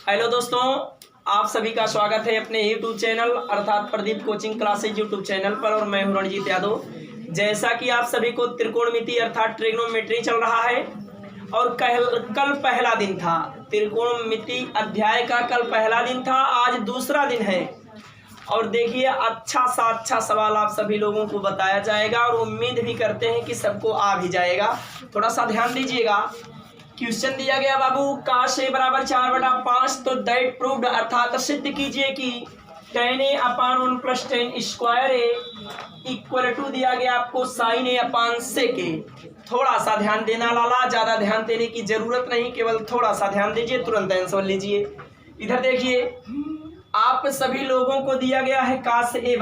Hello दोस्तों, आप सभी का स्वागत है अपने YouTube चैनल अर्थात Pradeep coaching classes YouTube channel पर। और मैं हूं रणजीत यादव। जैसा कि आप सभी को त्रिकोणमिति अर्थात ट्रिग्नोमेट्री चल रहा है और कल पहला दिन था त्रिकोणमिति अध्याय का। कल पहला दिन था, आज दूसरा दिन है। और देखिए अच्छा सवाल आप सभी लोगों को बताया जाएगा और उम्मीद भी करते हैं कि सबको आ भी जाएगा। थोड़ा सा ध्यान दीजिएगा। क्वेश्चन दिया गया बाबू, cos a बराबर 4/5, तो दैट प्रूव्ड अर्थात सिद्ध कीजिए कि tan a upon 1 plus tan square a equal to दिया गया आपको sin a upon sec a। थोड़ा सा ध्यान देना लाला, ज्यादा ध्यान देने की जरूरत नहीं, केवल थोड़ा सा ध्यान दीजिए, तुरंत आंसर लीजिए। इधर देखिए, आप सभी लोगों को दिया गया है cos a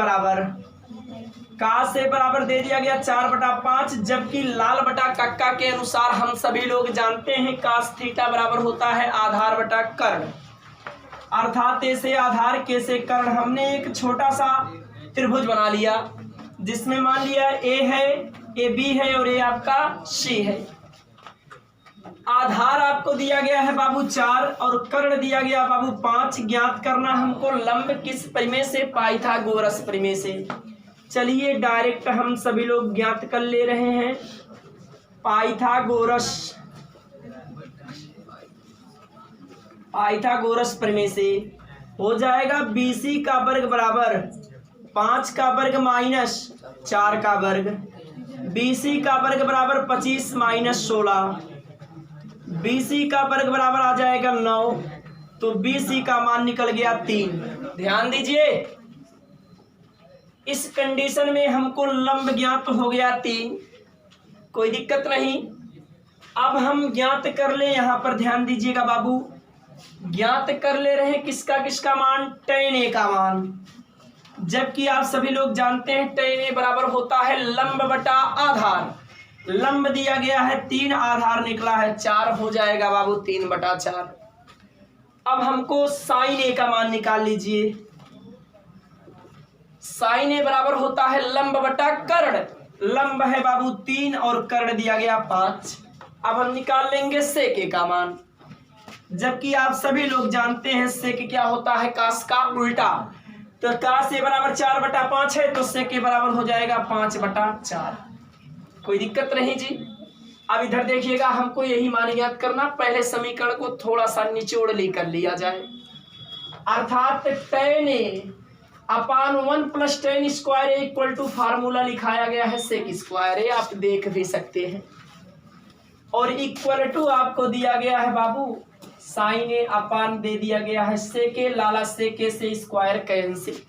बराबर दे दिया गया 4/5, जबकि लाल बटा कक्का के अनुसार हम सभी लोग जानते हैं cos थीटा बराबर होता है आधार बटा कर्ण, अर्थात ए से आधार के से कर्ण। हमने एक छोटा सा त्रिभुज बना लिया जिसमें मान लिया ए है, ए बी है और ए आपका सी है। आधार आपको दिया गया है बाबू 4 और कर्ण दिया गया बाबू 5। ज्ञात करना हमको लंब किस प्रमेय से, पाइथागोरस प्रमेय से। चलिए डायरेक्ट हम सभी लोग ज्ञात कर ले रहे हैं। पाइथागोरस प्रमेय से हो जाएगा BC का वर्ग बराबर 5 का वर्ग माइनस 4 का वर्ग। BC का वर्ग बराबर 25 माइनस 16। BC का वर्ग बराबर आ जाएगा 9, तो BC का मान निकल गया 3। ध्यान दीजिए, इस कंडीशन में हमको लंब ज्ञात हो गया 3, कोई दिक्कत नहीं। अब हम ज्ञात कर ले, यहां पर ध्यान दीजिएगा बाबू, ज्ञात कर ले रहे हैं किसका मान, tan a का मान। जबकि आप सभी लोग जानते हैं tan a बराबर होता है लंब बटा आधार। लंब दिया गया है 3, आधार निकला है 4, हो जाएगा बाबू 3/4। अब हमको sin a का मान निकाल लीजिए। sin a बराबर होता है लंब बटा कर्ण। लंब है बाबू 3 और कर्ण दिया गया 5। अब हम निकाल लेंगे sec a का मान। जबकि आप सभी लोग जानते हैं sec क्या होता है, cos का उल्टा। तो cos a बराबर 4/5 है, तो sec a बराबर हो जाएगा 5/4। कोई दिक्कत नहीं जी। अब इधर देखिएगा, हमको यही मान ज्ञात करना। पहले समीकरण को थोड़ा सा निचोड़ कर लिया जाए, अर्थात tan a upon 1 plus tan square A equal to formula लिखाया गया है sec स्क्वायर ए, आप देख भी सकते हैं। और इक्वल टू आपको दिया गया है बाबू sin a अपान दे दिया गया है sec a। Lala sec a से स्क्वायर कैंसिल।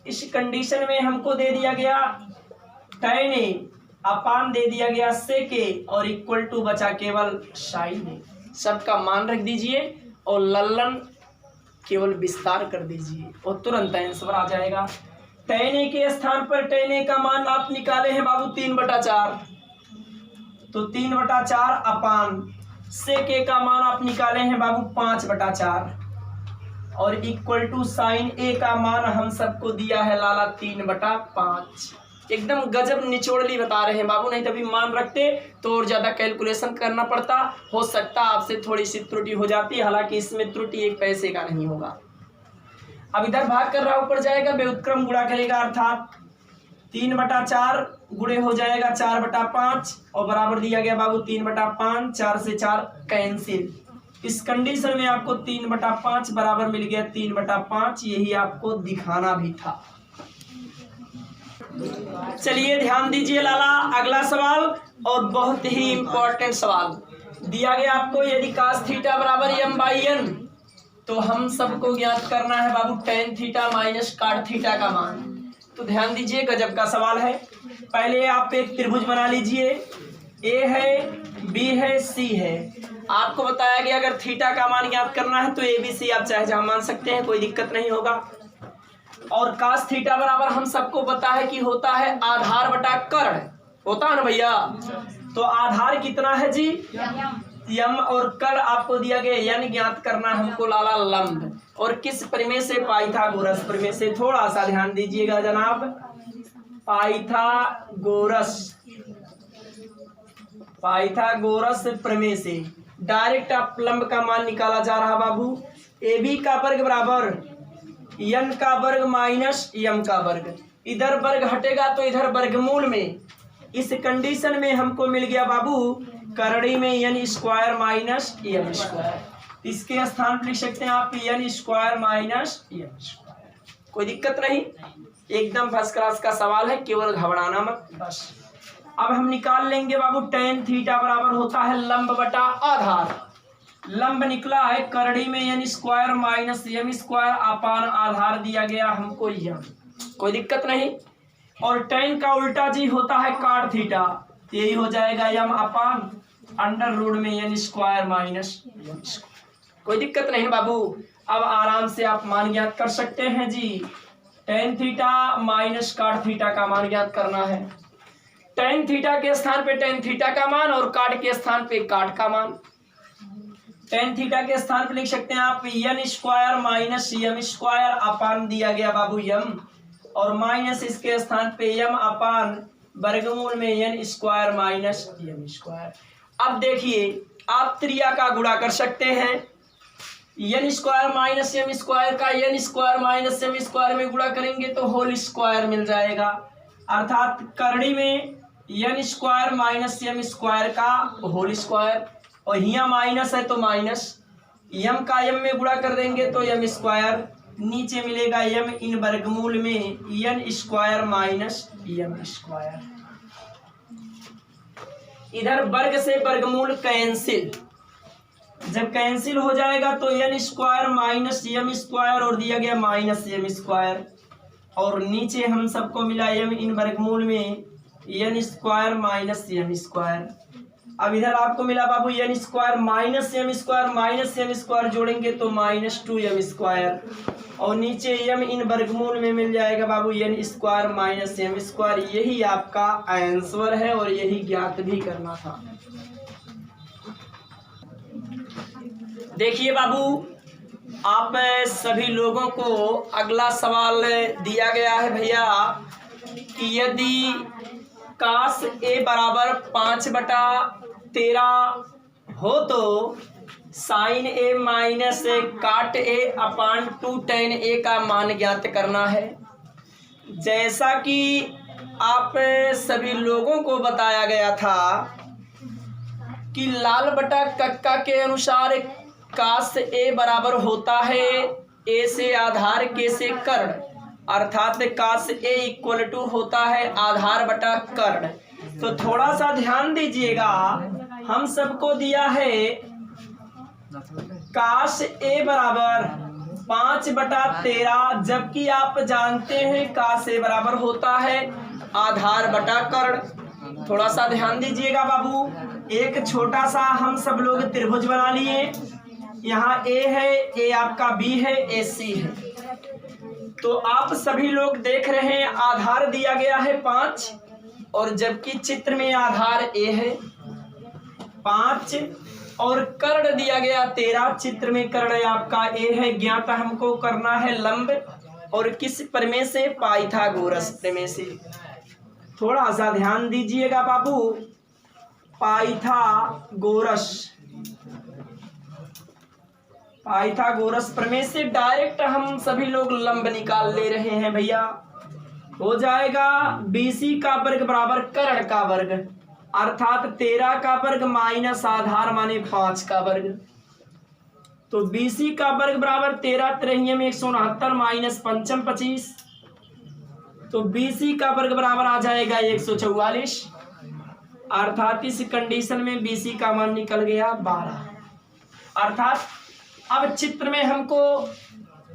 इस कंडीशन में हमको दे दिया गया tan a अपान दे दिया गया sec a और इक्वल टू बचा केवल sin a। सबका मान रख दीजिए और लल्लन केवल विस्तार कर दीजिए और तुरंत आंसर आ जाएगा। tan a के स्थान पर tan a का मान आप निकाले हैं बाबू 3/4, तो 3/4 अपान sec a का मान आप निकाले हैं बाबू 5/4 और इक्वल टू sin a का मान हम सबको दिया है लाला 3/5। एकदम गजब निचोड़ली बता रहे हैं बाबू, नहीं तभी मान रखते तो और ज्यादा कैलकुलेशन करना पड़ता। हो सकता आपसे थोड़ी सी त्रुटि हो जाती, हालांकि इसमें त्रुटि 1 पैसे का नहीं होगा। अब इधर भाग कर रहा ऊपर जाएगा, व्युत्क्रम गुणा करेगा, अर्थात 3/4 गुणे हो जाएगा 4/5 और बराबर दिया गया बाबू 3/5। 4 से 4 कैंसिल। इस कंडीशन में आपको 3/5 बराबर मिल गया 3/5। यही आपको दिखाना भी था। चलिए ध्यान दीजिए लाला, अगला सवाल और बहुत ही इंपॉर्टेंट सवाल दिया गया आपको। यदि cos थीटा बराबर m/n, तो हम सबको ज्ञात करना है बाबू tan theta minus cot theta का मान। तो ध्यान दीजिए, गजब का सवाल है। पहले आप एक त्रिभुज बना लीजिए, a है, b है, c है। आपको बताया गया अगर थीटा का मान ज्ञात करना है तो ABC आप चाहे जहां मान सकते हैं, कोई दिक्कत नहीं होगा। और cos थीटा बराबर हम सबको पता है कि होता है आधार बटा कर्ण, होता है ना भैया। तो आधार कितना है जी, m, और कर्ण आपको दिया गया n। ज्ञात करना हमको लाला लंब, और किस प्रमेय से, पाइथागोरस प्रमेय से। थोड़ा सा ध्यान दीजिएगा जनाब, पाइथागोरस प्रमेय से। डायरेक्ट आप लंब का मान निकाला जा रहा बाबू। ए बी का वर्ग बराबर एन का वर्ग माइनस एम का वर्ग, इधर वर्ग हटेगा तो इधर वर्गमूल में। इस कंडीशन में हमको मिल गया बाबू करड़ी में N square minus M square. इसके स्थान पर लिख सकते हैं आप N square minus M square. कोई दिक्कत नहीं, एकदम फर्स्ट क्लास का सवाल है, केवल घबराना मत बस। अब हम निकाल लेंगे बाबू tan थीटा बराबर होता है लंब बटा आधार। लंब निकला है करड़ी में N square minus M square upon आधार दिया गया हमको यम। कोई दिक्कत नहीं। और tan का उल्टा जी होता है काट थीटा, यही हो जाएगा यम अपान अंडर रूट में N square minus M square. कोई दिक्कत नहीं बाबू। अब आराम से आप मान ज्ञात कर सकते हैं जी। tan थीटा माइनस काट थीटा का मान ज्ञात करना है। tan थीटा के स्थान पे tan थीटा का मान और काट के स्थान पे काट का मान। tan थीटा के स्थान पे लिख सकते हैं आप N square minus M square upon दिया गया बाबू यम, और माइनस इसके स्थान पे यम अपान वर्गमूल में N square minus M square. अब देखिए आप त्रिया का गुणा कर सकते हैं। N square minus M square का N square minus M square में गुणा करेंगे तो होल स्क्वायर मिल जाएगा, अर्थात करड़ी में N square minus M square का होल स्क्वायर, और यहाँ माइनस है तो माइनस, यम का यम में गुणा कर देंगे तो यम स्क्वायर, नीचे मिलेगा यम इन वर्गमूल में N square minus M square. इधर वर्ग से वर्गमूल कैंसिल, जब कैंसिल हो जाएगा तो N square minus M square और दिया गया माइनस एम स्क्वायर, और नीचे हम सबको मिला एम इन वर्गमूल में N square minus M square. अब इधर आपको मिला बाबू N square minus M square जोड़ेंगे तो माइनस 2m स्क्वायर, और नीचे एम इन वर्गमूल में मिल जाएगा बाबू N square minus M square. यही आपका आंसर है और यही ज्ञात भी करना था। देखिए बाबू आप सभी लोगों को अगला सवाल दिया गया है भैया कि यदि काश ए बराबर 5/13 हो तो साइन ए माइनस काट ए अपान 2 tan ए का मान ज्ञात करना है। जैसा कि आप सभी लोगों को बताया गया था कि लाल बटा कक्का के अनुसार काश ए बराबर होता है ए से आधार के से कर्ण, अर्थात काश ए इक्वल टू होता है आधार बटा कर्ण। तो थोड़ा सा ध्यान दीजिएगा, हम सबको दिया है काश ए बराबर 5/13, जबकि आप जानते हैं काश ए बराबर होता है आधार बटा कर्ण। थोड़ा सा ध्यान दीजिएगा बाबू। एक छोटा सा हम सब लोग त्रिभुज बना लिए, यहाँ ए है, ए आपका बी है, ए सी है। तो आप सभी लोग देख रहे हैं आधार दिया गया है 5, और जबकि चित्र में आधार ए है 5 और कर्ण दिया गया 13, चित्र में कर्ण आपका ए है। ज्ञात हमको करना है लंब, और किस प्रमेय से? पाइथागोरस प्रमेय से। थोड़ा सा ध्यान दीजिएगा बाबू, पाइथागोरस प्रमेय से डायरेक्ट हम सभी लोग लंब निकाल ले रहे हैं भैया। हो जाएगा BC का वर्ग बराबर कर्ण का वर्ग, अर्थात 13 का वर्ग माइनस आधार माने 5 का वर्ग। तो BC का वर्ग बराबर 13 3 में 169 माइनस 5 25, तो BC का वर्ग बराबर आ जाएगा 144, अर्थात इस कंडीशन में BC का मान निकल गया 12। अर्थात अब चित्र में हमको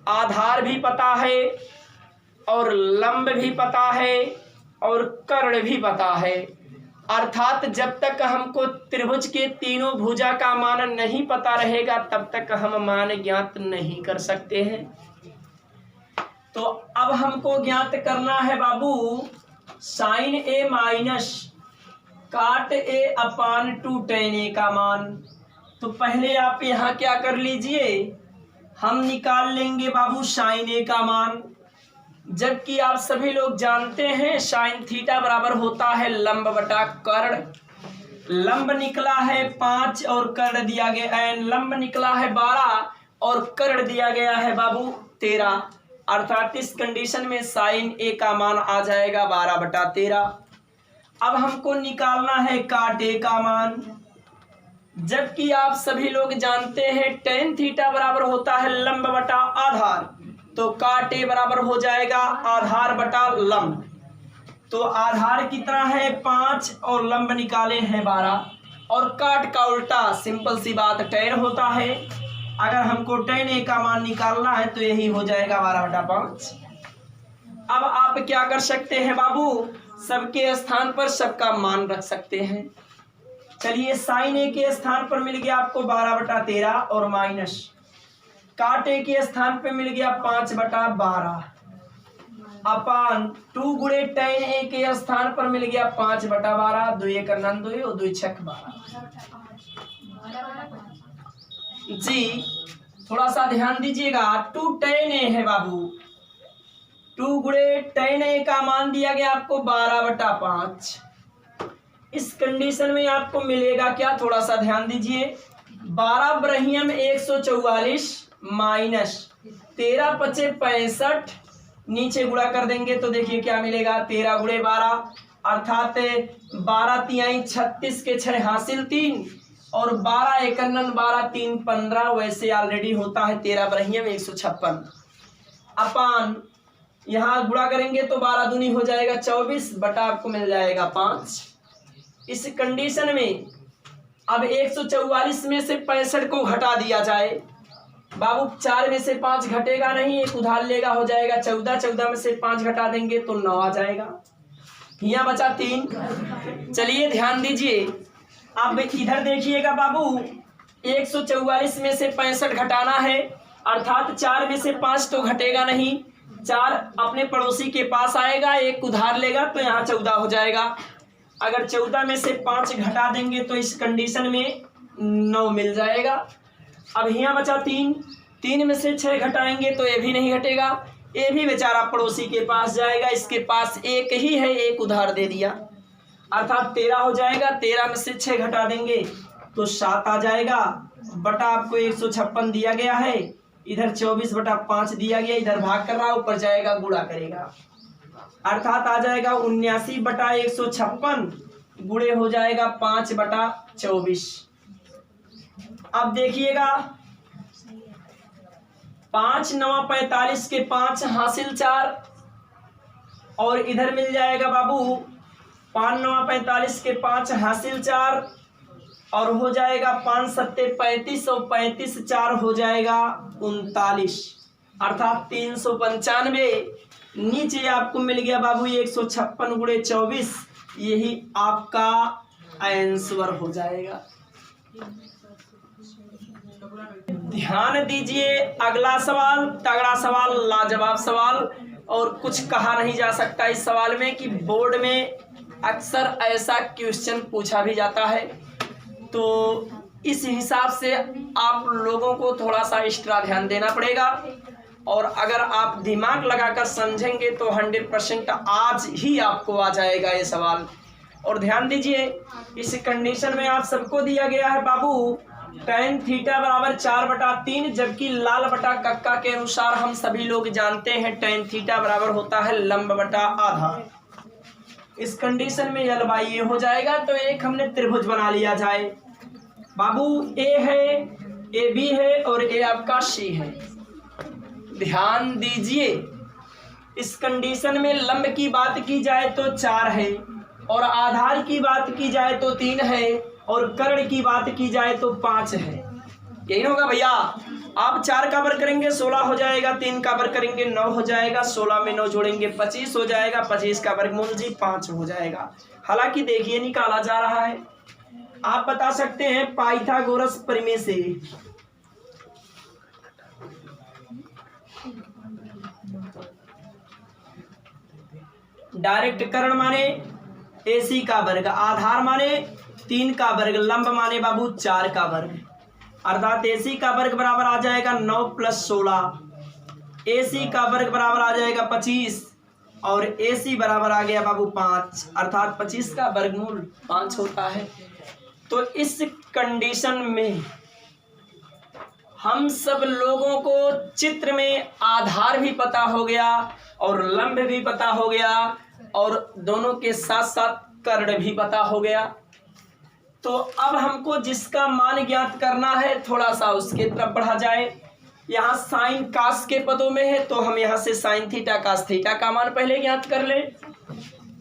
आधार भी पता है और लंब भी पता है और कर्ण भी पता है, अर्थात जब तक हमको त्रिभुज के तीनों भुजा का मान नहीं पता रहेगा तब तक हम मान ज्ञात नहीं कर सकते हैं। तो अब हमको ज्ञात करना है बाबू साइन ए माइनस काट ए अपान 2 tan ए का मान। तो पहले आप यहाँ क्या कर लीजिए, हम निकाल लेंगे बाबू साइन ए का मान, जबकि आप सभी लोग जानते हैं साइन थीटा बराबर होता है लंब बटा कर्ण। लंब निकला है 5 और कर्ण दिया गया है, लंब निकला है 12 और कर्ण दिया गया है बाबू 13। अर्थात इस कंडीशन में साइन ए का मान आ जाएगा 12/13। अब हमको निकालना है काट ए का मान, जबकि आप सभी लोग जानते हैं टेन थीटा बराबर होता है लंब बटा आधार, तो काट ए बराबर हो जाएगा आधार बटा लंब। तो आधार कितना है 5 और लंब निकाले हैं 12, और काट का उल्टा सिंपल सी बात टेन होता है। अगर हमको टेन ए का मान निकालना है तो यही हो जाएगा 12/5। अब आप क्या कर सकते हैं बाबू, सबके स्थान पर सबका मान रख सकते हैं। चलिए साइन ए के स्थान पर मिल गया आपको 12/13 और माइनस काट ए के स्थान पर मिल गया 5/12 अपान 2 गुणे टेन ए के स्थान पर मिल गया 5/12। 2 1 2 और 2 6 12। जी थोड़ा सा ध्यान दीजिएगा, 2 टेन ए है बाबू, 2 गुणे टेन ए का मान दिया गया आपको 12/5। इस कंडीशन में आपको मिलेगा क्या, थोड़ा सा ध्यान दीजिए, 12 ब्रह्यम 144 माइनस 13 पचे 65, नीचे गुणा कर देंगे तो देखिए क्या मिलेगा, 13 गुणे 12 अर्थात 12 तिहाई 36 के 6 हासिल 3 और 12 एकन्नन 12 3 15, वैसे ऑलरेडी होता है 13 ब्रह्यम 156 अपान यहाँ गुणा करेंगे तो 12 दूनी हो जाएगा 24 बटा आपको मिल जाएगा 5। इस कंडीशन में अब 144 में से 65 को घटा दिया जाए बाबू, 4 में से 5 घटेगा नहीं, एक उधार लेगा हो जाएगा 14, 14 में से 5 घटा देंगे तो 9 आ जाएगा, यहाँ बचा 3। चलिए ध्यान दीजिए, अब इधर देखिएगा बाबू, 144 में से 65 घटाना है अर्थात 4 में से 5 तो घटेगा नहीं, 4 अपने पड़ोसी के पास आएगा, एक उधार लेगा तो यहाँ 14 हो जाएगा। अगर 14 में से 5 घटा देंगे तो इस कंडीशन में 9 मिल जाएगा। अब यहाँ बचा 3, 3 में से 6 घटाएंगे तो ये भी नहीं घटेगा, ये भी बेचारा पड़ोसी के पास जाएगा, इसके पास एक ही है, एक उधार दे दिया अर्थात 13 हो जाएगा। 13 में से 6 घटा देंगे तो 7 आ जाएगा, बटा आपको 156 दिया गया है, इधर 24/5 दिया गया, इधर भाग कर रहा है, ऊपर जाएगा गुणा करेगा अर्थात आ जाएगा 79/156 गुणे हो जाएगा 5/24। अब देखिएगा 5 9 45 के 5 हासिल 4 और इधर मिल जाएगा बाबू 5 9 45 के 5 हासिल 4 और हो जाएगा 5 7 35 और 35 4 हो जाएगा 39 अर्थात 395। नीचे आपको मिल गया बाबू 156 गुणे 24, यही आपका आंसर हो जाएगा। ध्यान दीजिए, अगला सवाल तगड़ा सवाल, लाजवाब सवाल, और कुछ कहा नहीं जा सकता इस सवाल में कि बोर्ड में अक्सर ऐसा क्वेश्चन पूछा भी जाता है, तो इस हिसाब से आप लोगों को थोड़ा सा एक्स्ट्रा ध्यान देना पड़ेगा, और अगर आप दिमाग लगाकर समझेंगे तो 100% आज ही आपको आ जाएगा ये सवाल। और ध्यान दीजिए, इस कंडीशन में आप सबको दिया गया है बाबू tan थीटा बराबर 4/3, जबकि लाल बटा कक्का के अनुसार हम सभी लोग जानते हैं tan थीटा बराबर होता है लंब बटा आधार। इस कंडीशन में यल बाई ये हो जाएगा, तो एक हमने त्रिभुज बना लिया जाए बाबू, ए है, ए बी है और ए आपका सी है। ध्यान दीजिए, इस कंडीशन में लंब की बात की जाए तो 4 है, और आधार की बात की जाए तो 3 है, और कर्ण की बात की जाए तो 5 है। यही होगा भैया, आप 4 का वर्ग करेंगे 16 हो जाएगा, 3 का वर्ग करेंगे 9 हो जाएगा, 16 में 9 जोड़ेंगे 25 हो जाएगा, 25 का वर्गमूल जी 5 हो जाएगा। हालांकि देखिए निकाला जा रहा है, आप बता सकते हैं पाइथागोरस प्रमेय से। डायरेक्ट कर्ण माने AC का वर्ग, आधार माने 3 का वर्ग, लंब माने बाबू 4 का वर्ग, अर्थात AC का वर्ग बराबर आ जाएगा 9 + 16, AC का वर्ग बराबर आ जाएगा 25 और AC बराबर आ गया बाबू 5, अर्थात 25 का वर्गमूल 5 होता है। तो इस कंडीशन में हम सब लोगों को चित्र में आधार भी पता हो गया और लंब भी पता हो गया और दोनों के साथ साथ कर्ण भी पता हो गया। तो अब हमको जिसका मान ज्ञात करना है थोड़ा सा उसके तरफ बढ़ा जाए। यहाँ साइन कास के पदों में है तो हम यहाँ से साइन थीटा कास थीटा का मान पहले ज्ञात कर ले।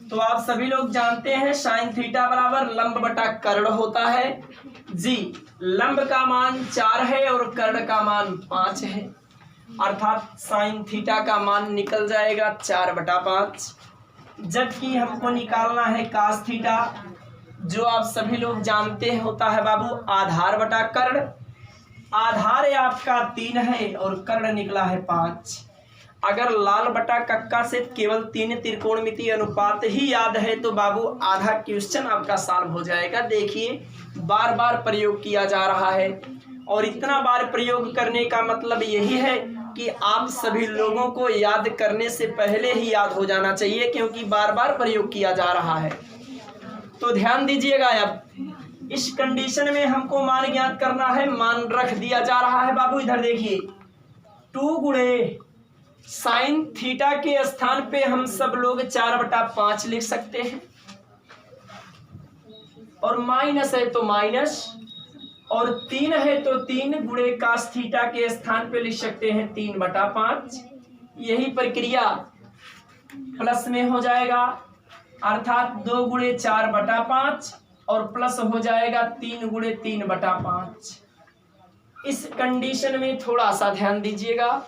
तो आप सभी लोग जानते हैं साइन थीटा बराबर लंब बटा कर्ण होता है जी। लंब का मान 4 है और कर्ण का मान 5 है, अर्थात साइन थीटा का मान निकल जाएगा 4/5। जबकि हमको निकालना है कास थीटा, जो आप सभी लोग जानते हैं होता है बाबू आधार बटा कर्ण। आधार आपका 3 है और कर्ण निकला है 5। अगर लाल बटा कक्का से केवल 3 त्रिकोणमितीय अनुपात ही याद है तो बाबू आधा क्वेश्चन आपका सॉल्व हो जाएगा। देखिए बार बार प्रयोग किया जा रहा है और इतना बार प्रयोग करने का मतलब यही है कि आप सभी लोगों को याद करने से पहले ही याद हो जाना चाहिए, क्योंकि बार बार प्रयोग किया जा रहा है। तो ध्यान दीजिएगा, अब इस कंडीशन में हमको मान ज्ञात करना है। मान रख दिया जा रहा है बाबू, इधर देखिए 2 गुणे साइन थीटा के स्थान पे हम सब लोग 4/5 लिख सकते हैं और माइनस है तो माइनस और 3 है तो 3 गुणे कास थीटा के स्थान पे लिख सकते हैं 3/5। यही प्रक्रिया प्लस में हो जाएगा, अर्थात 2 गुणे 4/5 और प्लस हो जाएगा 3 गुणे 3/5। इस कंडीशन में थोड़ा सा ध्यान दीजिएगा।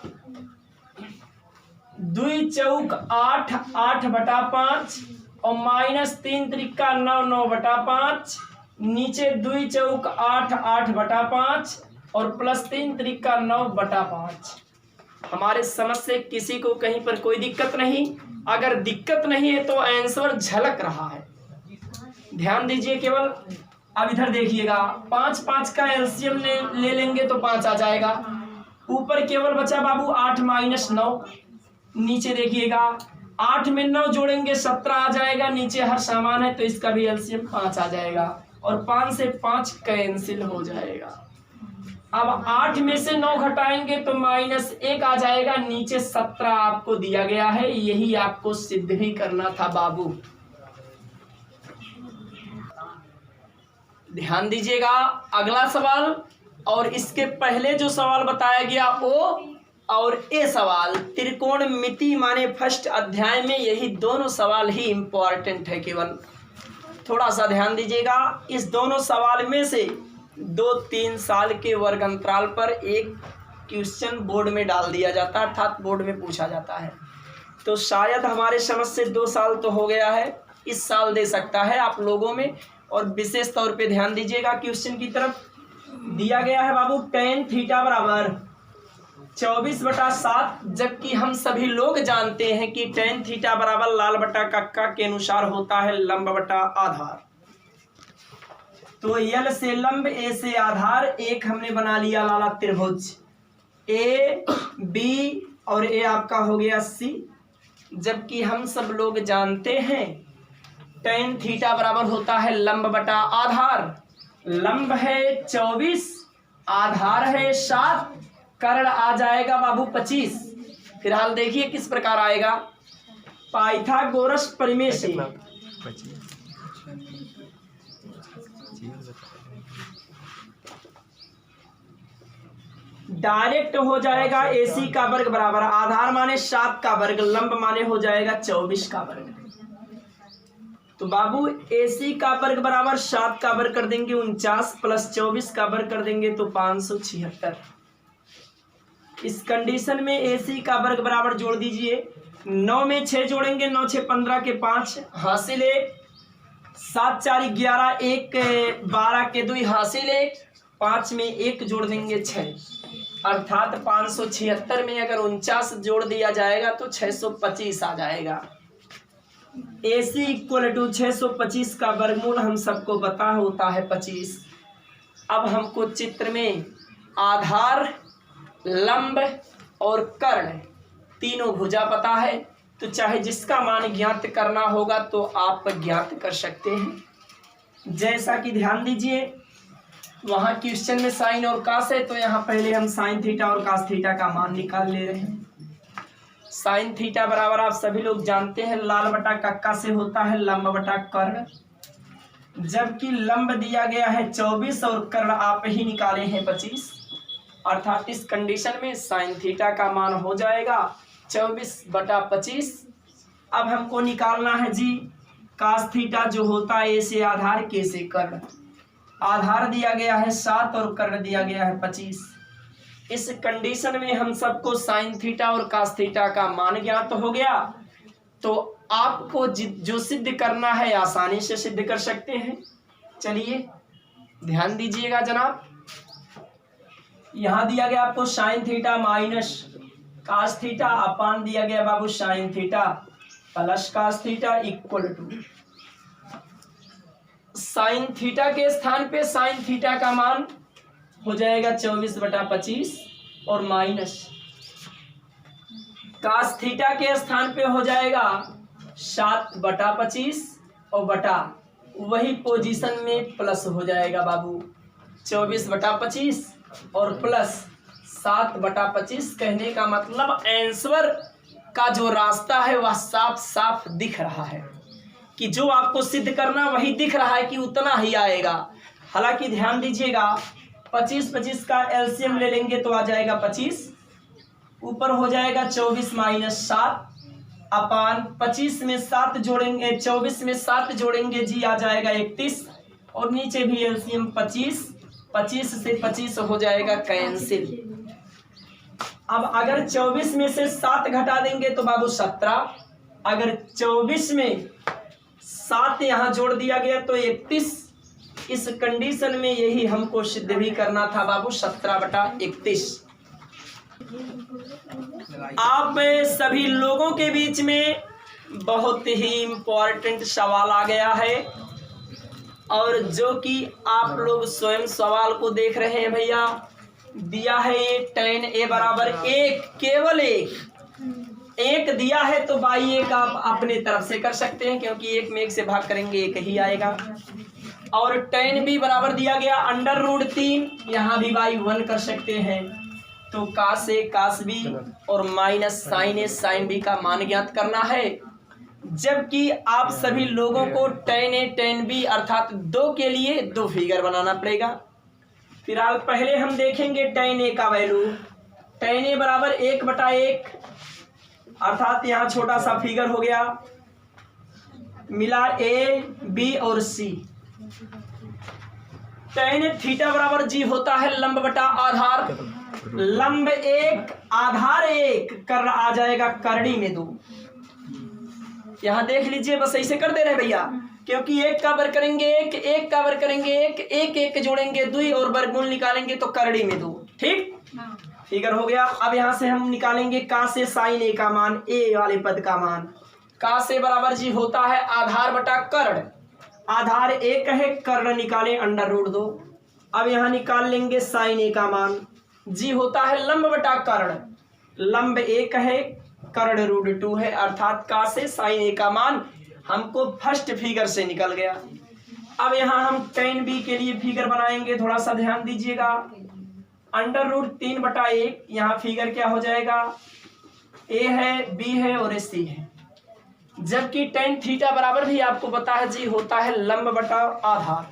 2 चौक 8 8/5 और -3 त्रिका 9 9/5। नीचे 2 चौक 8 8/5 और +3 त्रिका 9/5। हमारे समझ से किसी को कहीं पर कोई दिक्कत नहीं? अगर दिक्कत नहीं है तो आंसर झलक रहा है, ध्यान दीजिए केवल। अब इधर देखिएगा 5 5 का एलसीएम ले लेंगे तो 5 आ जाएगा। ऊपर केवल बचा बाबू 8 - 9। नीचे देखिएगा 8 में 9 जोड़ेंगे 17 आ जाएगा। नीचे हर सामान है तो इसका भी एलसीएम 5 आ जाएगा और 5 से 5 कैंसिल हो जाएगा। अब 8 में से 9 घटाएंगे तो -1 आ जाएगा। नीचे 17 आपको दिया गया है, यही आपको सिद्ध भी करना था बाबू। ध्यान दीजिएगा अगला सवाल, और इसके पहले जो सवाल बताया गया ओ और ए सवाल त्रिकोणमिति माने फर्स्ट अध्याय में, यही दोनों सवाल ही इंपॉर्टेंट है। केवल थोड़ा सा ध्यान दीजिएगा, इस दोनों सवाल में से 2-3 साल के वर्ग अंतराल पर एक क्वेश्चन बोर्ड में डाल दिया जाता है, अर्थात बोर्ड में पूछा जाता है। तो शायद हमारे समझ से 2 साल तो हो गया है, इस साल दे सकता है आप लोगों में। और विशेष तौर पे ध्यान दीजिएगा क्वेश्चन की तरफ। दिया गया है बाबू tan थीटा बराबर 24/7, जबकि हम सभी लोग जानते हैं कि tan थीटा बराबर लाल बटा कक्का के अनुसार होता है लंब बटा आधार। तो यल से लंब, ए से आधार, एक हमने बना लिया लाला त्रिभुज ए बी और ए आपका हो गया सी। जबकि हम सब लोग जानते हैं tan थीटा बराबर होता है लंब बटा आधार। लंब है 24, आधार है 7, कर्ण आ जाएगा बाबू 25। फिलहाल देखिए किस प्रकार आएगा। पाइथागोरस प्रमेय से डायरेक्ट हो जाएगा AC का वर्ग बराबर आधार माने 7 का वर्ग, लंब माने हो जाएगा 24 का वर्ग। तो बाबू AC का वर्ग बराबर 7 का वर्ग कर देंगे 49 प्लस 24 का वर्ग कर देंगे तो 576। इस कंडीशन में AC का वर्ग बराबर जोड़ दीजिए, 9 में 6 जोड़ेंगे, 9 6 15 के 5 हासिल 1, 7 4 11, 1 12 के 2 हासिल 1, 5 में 1 जोड़ देंगे 6, अर्थात 576 में अगर 49 जोड़ दिया जाएगा तो 625 आ जाएगा। AC = 625 का वर्गमूल हम सबको पता होता है 25। अब हमको चित्र में आधार, लंब और कर्ण तीनों भुजा पता है, तो चाहे जिसका मान ज्ञात करना होगा तो आप ज्ञात कर सकते हैं। जैसा कि ध्यान दीजिए वहाँ क्वेश्चन में साइन और कास है, तो यहाँ पहले हम साइन थीटा और कास थीटा का मान निकाल ले रहे हैं। साइन थीटा बराबर आप सभी लोग जानते हैं लाल बटा कक्का से होता है लंब बटा कर्ण, जबकि लंब दिया गया है 24 और कर्ण आप ही निकाले हैं 25, अर्थात इस कंडीशन में साइन थीटा का मान हो जाएगा 24/25। अब हमको निकालना है जी कास थीटा, जो होता है ए से आधार, के से कर्ण। आधार दिया गया है 7 और कर्ण दिया गया है 25। इस कंडीशन में हम सबको साइन थीटा और कास थीटा का मान ज्ञात हो गया, तो आपको जो सिद्ध करना है आसानी से सिद्ध कर सकते हैं। चलिए ध्यान दीजिएगा जनाब, यहाँ दिया गया आपको sine theta minus cos theta upon दिया गया बाबू sine theta plus cos theta equal to sine theta के स्थान पे साइन थीटा का मान हो जाएगा 24/25 और माइनस कास थीटा के स्थान पे हो जाएगा 7/25 और बटा वही पोजीशन में प्लस हो जाएगा बाबू 24/25 और प्लस 7/25। कहने का मतलब आंसर का जो रास्ता है वह साफ साफ दिख रहा है कि जो आपको सिद्ध करना वही दिख रहा है कि उतना ही आएगा। हालांकि ध्यान दीजिएगा 25/25 का एलसीएम ले लेंगे तो आ जाएगा 25, ऊपर हो जाएगा 24 - 7 अपान 25 में 7 जोड़ेंगे 24 में 7 जोड़ेंगे जी आ जाएगा 31, और नीचे भी एलसीएम 25 से 25 हो जाएगा कैंसिल। अब अगर 24 में से 7 घटा देंगे तो बाबू 17, अगर 24 में 7 यहाँ जोड़ दिया गया तो 31। इस कंडीशन में यही हमको सिद्ध भी करना था बाबू 17/31। आप सभी लोगों के बीच में बहुत ही इम्पोर्टेंट सवाल आ गया है, और जो कि आप लोग स्वयं सवाल को देख रहे हैं भैया, दिया है ये tan a बराबर 1, केवल 1 दिया है, तो बाई 1 आप अपने तरफ से कर सकते हैं क्योंकि 1 में 1 से भाग करेंगे 1 ही आएगा। और tan b बराबर दिया गया √3, यहाँ भी बाई 1 कर सकते हैं, तो कास a कास b और minus sine a sine b का मान ज्ञात करना है। जबकि आप सभी लोगों को tan a tan b अर्थात 2 के लिए 2 फिगर बनाना पड़ेगा। फिलहाल पहले हम देखेंगे tan a का वैल्यू। tan a बराबर 1/1 अर्थात यहाँ छोटा सा फिगर हो गया, मिला a b और c। tan थीटा बराबर जी होता है लंब बटा आधार, लंब 1 आधार 1 कर आ जाएगा करड़ी में 2। यहाँ देख लीजिए बस ऐसे कर दे रहे भैया, क्योंकि 1 का वर्ग करेंगे 1 का वर्ग करेंगे 1 जोड़ेंगे 2 और वर्गमूल निकालेंगे तो करड़ी में 2। ठीक, फिगर हो गया। अब यहाँ से हम निकालेंगे कास से साइन a का मान, a वाले पद का मान। कास से बराबर जी होता है आधार बटा कर्ण, आधार 1 है, कर्ण निकाले √2। अब यहाँ निकाल लेंगे साइन a का मान, जी होता है लंब बटा कर्ण, लंब 1 है, कर्ण √2 है, अर्थात कास से साइन a का मान हमको फर्स्ट फिगर से निकल गया। अब यहाँ हम tan b के लिए फिगर बनाएंगे, थोड़ा सा ध्यान दीजिएगा। √3/1 यहाँ फिगर क्या हो जाएगा, a है, b है और c है। जबकि tan थीटा बराबर भी आपको पता है जी होता है लंब बटा आधार,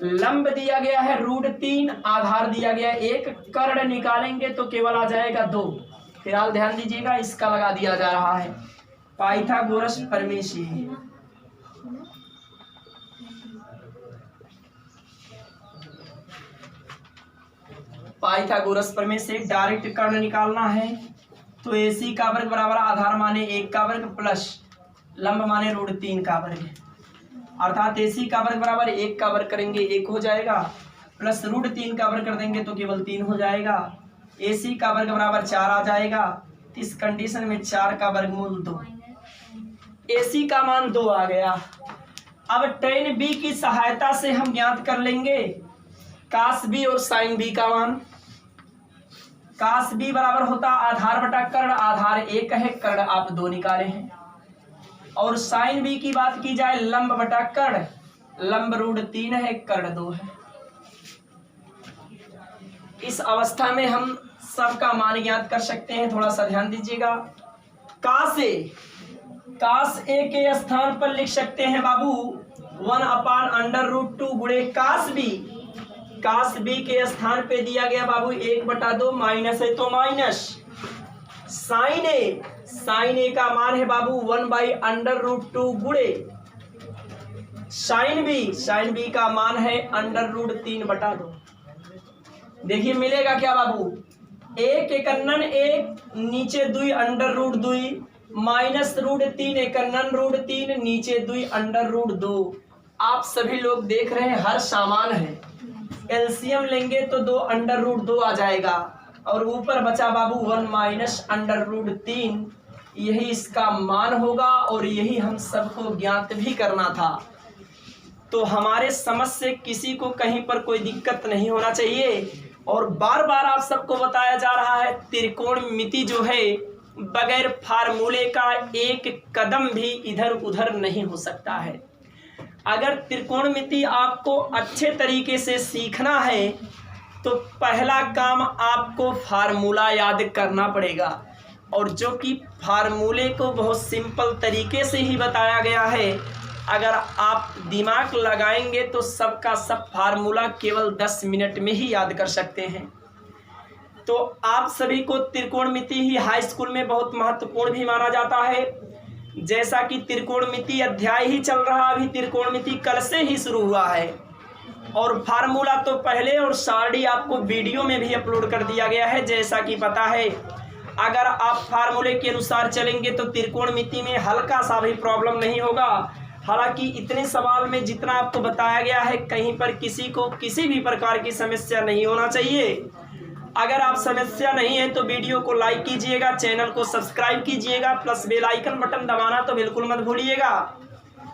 लंब दिया गया है √3, आधार दिया गया 1, कर्ण निकालेंगे तो केवल आ जाएगा 2। फिलहाल ध्यान दीजिएगा, इसका लगा दिया जा रहा है पाइथागोरस प्रमेय से। पाइथागोरस प्रमेय से डायरेक्ट कर्ण निकालना है, तो AC का वर्ग बराबर आधार माने 1 का वर्ग प्लस लंब माने √3 का वर्ग, अर्थात AC का वर्ग बराबर 1 का वर्ग करेंगे 1 हो जाएगा, प्लस √3 का वर्ग कर देंगे तो केवल 3 हो जाएगा। AC का वर्ग बराबर 4 आ जाएगा, इस कंडीशन में 4 का वर्गमूल 2, AC का मान 2 आ गया। अब tan b की सहायता से हम ज्ञात कर लेंगे कास b और साइन b का मान। कास b बराबर होता आधार बटा कर्ण, आधार 1 है, कर्ण आप 2 निकाले हैं। और साइन b की बात की जाए लंब बटा कर्ण, लंब रूट 3 है, कर्ण 2 है। इस अवस्था में हम सबका मान ज्ञात कर सकते हैं। थोड़ा सा ध्यान दीजिएगा। काश ए के स्थान पर लिख सकते हैं बाबू 1/√2 गुणे काश बी के स्थान पे दिया गया बाबू 1/2 माइनस है तो माइनस। साइन ए का मान है बाबू 1/√2 गुणे साइन बी का मान है √3/2। देखिए मिलेगा क्या बाबू, एक एकन्नन एक नीचे 2 √2 माइनस √3 एकन्नन √3 नीचे 2 √2। आप सभी लोग देख रहे हैं हर सामान है, एलसीएम लेंगे तो 2 √2 आ जाएगा और ऊपर बचा बाबू 1 माइनस √3। यही इसका मान होगा और यही हम सबको ज्ञात भी करना था। तो हमारे समझ से किसी को कहीं पर कोई दिक्कत नहीं होना चाहिए। और बार बार आप सबको बताया जा रहा है त्रिकोणमिति जो है बगैर फार्मूले का एक कदम भी इधर उधर नहीं हो सकता है। अगर त्रिकोणमिति आपको अच्छे तरीके से सीखना है तो पहला काम आपको फार्मूला याद करना पड़ेगा, और जो कि फार्मूले को बहुत सिंपल तरीके से ही बताया गया है। अगर आप दिमाग लगाएंगे तो सबका सब फार्मूला केवल 10 मिनट में ही याद कर सकते हैं। तो आप सभी को त्रिकोणमिति ही हाई स्कूल में बहुत महत्वपूर्ण भी माना जाता है। जैसा कि त्रिकोणमिति अध्याय ही चल रहा, अभी त्रिकोणमिति कल से ही शुरू हुआ है और फार्मूला तो पहले और सारणी आपको वीडियो में भी अपलोड कर दिया गया है। जैसा कि पता है अगर आप फार्मूले के अनुसार चलेंगे तो त्रिकोणमिति में हल्का सा भी प्रॉब्लम नहीं होगा। हालांकि इतने सवाल में जितना आपको बताया गया है कहीं पर किसी को किसी भी प्रकार की समस्या नहीं होना चाहिए। अगर आप समस्या नहीं है तो वीडियो को लाइक कीजिएगा, चैनल को सब्सक्राइब कीजिएगा, प्लस बेल आइकन बटन दबाना तो बिल्कुल मत भूलिएगा।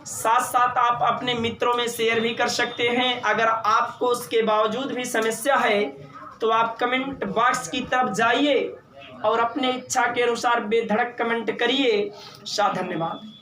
साथ साथ आप अपने मित्रों में शेयर भी कर सकते हैं। अगर आपको उसके बावजूद भी समस्या है तो आप कमेंट बॉक्स की तरफ जाइए और अपने इच्छा के अनुसार बेधड़क कमेंट करिए। धन्यवाद।